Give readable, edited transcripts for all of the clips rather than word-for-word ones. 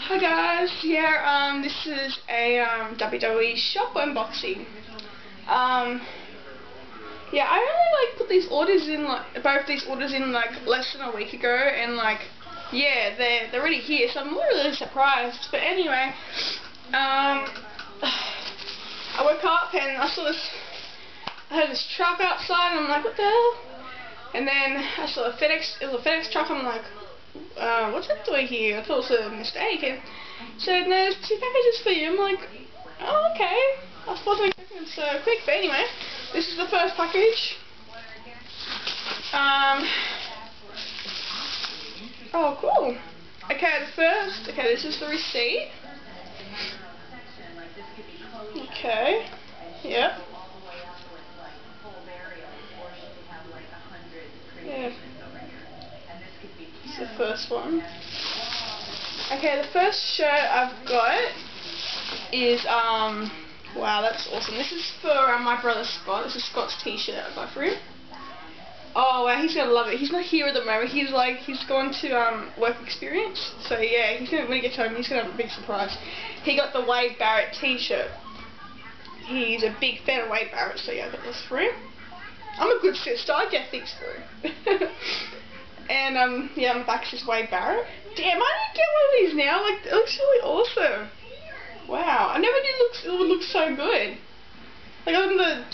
Hi guys, yeah, this is a WWE shop unboxing. Yeah, I only put these orders in both these orders in less than a week ago, and yeah, they're already here, so I'm really surprised. But anyway, I woke up and I saw this. I heard this truck outside, and I'm like, what the hell? And then I saw a FedEx. It was a FedEx truck. I'm like, what's it doing here? I thought it was a mistake. And so no, there's 2 packages for you. I'm like, oh, okay. I wasn't expecting it so quick, but anyway, this is the first package. Oh, cool. Okay, this is the receipt. Okay. Yep. Yeah. This is the first one. Okay, the first shirt I've got is, wow, that's awesome. This is for my brother Scott. This is Scott's t-shirt I got for him. Oh wow, he's gonna love it. He's not here at the moment. He's gone to work experience. So yeah, when he gets home, he's gonna have a big surprise. He got the Wade Barrett t-shirt. He's a big fan of Wade Barrett, so yeah, I got this for him. I'm a good sister, I get things through. And yeah, on the back says Wade Barrett. Damn, I need to get one of these now. Like, it looks really awesome. Wow, I never knew it would look so good. Like on the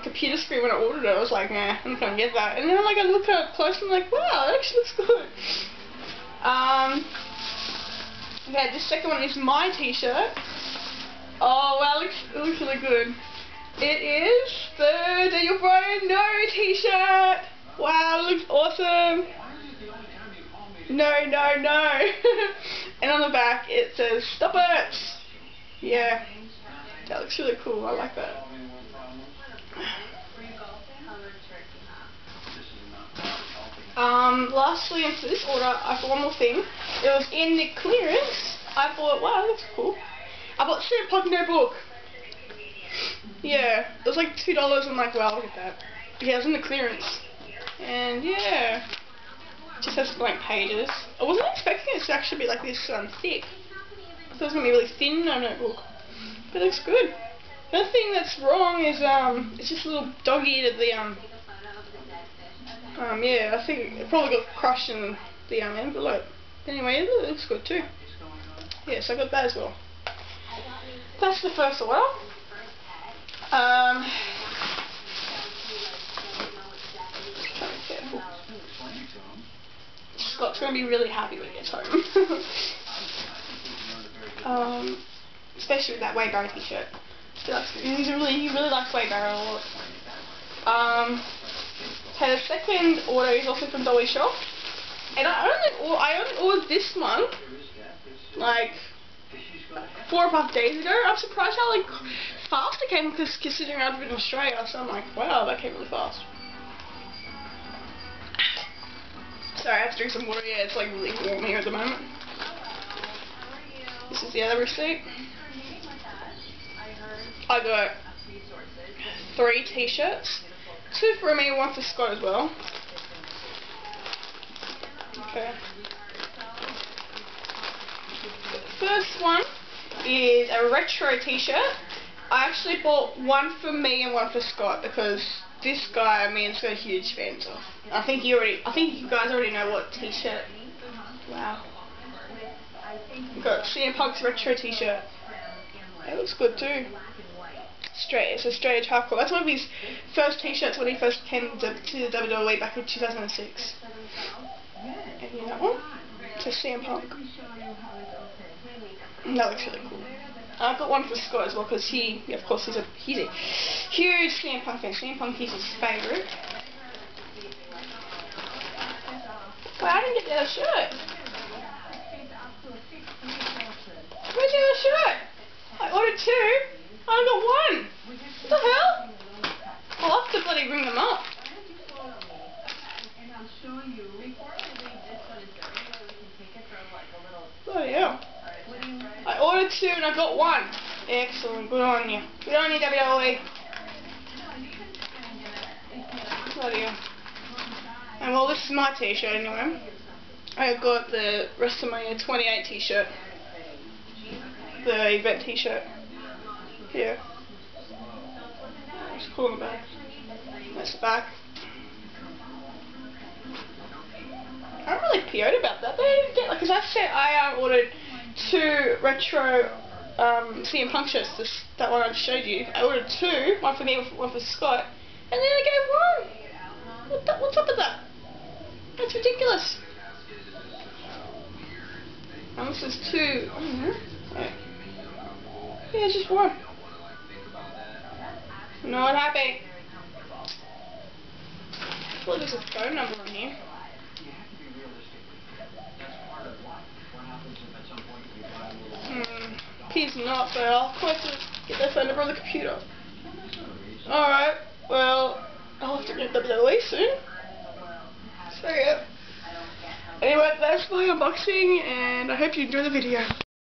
computer screen when I ordered it, I was like, nah, I'm not gonna get that. And then I look up close and I'm like, wow, it actually looks good. Okay, this second one is my t-shirt. Oh wow, it looks really good. It is the Daniel Bryan No t-shirt. Wow, it looks awesome. No, no, no. And on the back it says, stop it. Yeah, that looks really cool. I like that. Lastly, and for this order, I got one more thing. It was in the clearance. I thought, wow, that looks cool. I bought Sept no book. Yeah, it was like $2. I'm like, wow, look at that. Yeah, it was in the clearance. And yeah, it just has blank pages. I wasn't expecting it to actually be like this thick. I thought it was going to be really thin, no notebook. But it looks good. The other thing that's wrong is, it's just a little doggy that yeah, I think it probably got crushed in the envelope. Anyway, it looks good too. Yeah, so I got that as well. That's the first order. Scott's going to be really happy when he gets home. Especially with that Wade Barrett t-shirt. He really likes Wade Barrett a lot. Okay, the second order is also from Dolly Shop. And I only ordered this one like 4 or 5 days ago. I'm surprised how fast it came, because considering I've been in Australia, so I'm like, wow, that came really fast. Sorry, I have to drink some water. Yeah, it's like really warm here at the moment. This is the other receipt. I got 3 t-shirts. 2 for me, 1 for Scott as well. Okay. The first one is a retro t-shirt. I actually bought 1 for me and 1 for Scott, because this guy, me and Scott, are huge fans of. I think you guys already know what t-shirt. Wow. We've got CM Punk's retro t-shirt. It looks good too. It's a straight edge hardcore. That's one of his first t-shirts when he first came to the WWE back in 2006. And yeah, that one. It's a CM Punk. That looks really cool. I got 1 for Scott as well, because of course, he's a huge CM Punk fan. CM Punk is his favourite. Well, I didn't get the other shirt. Where's the other shirt? I ordered 2. I only got 1. What the hell? I'll have to bloody ring them up. Bloody hell. I ordered 2 and I got 1. Excellent. Good on you. Good on you, WWE. Bloody hell. And well, this is my t-shirt anyway. I got the WrestleMania 28 t-shirt. the event t-shirt. Here. Just pull them back. That's the back. I'm really PO'd about that. They didn't get, like, because I said I ordered 2 retro CM Punk shirts, that one I just showed you. I ordered 2, one for me, one for Scott, and then I gave 1. What's up with that? That's ridiculous. And this is 2. I don't know. Yeah, it's just 1. Not happy. Well, there's a phone number on here. He's not, but I'll have to get that phone number on the computer. Alright, well, I'll have to get WWE soon. So yeah. Anyway, that's my unboxing, and I hope you enjoy the video.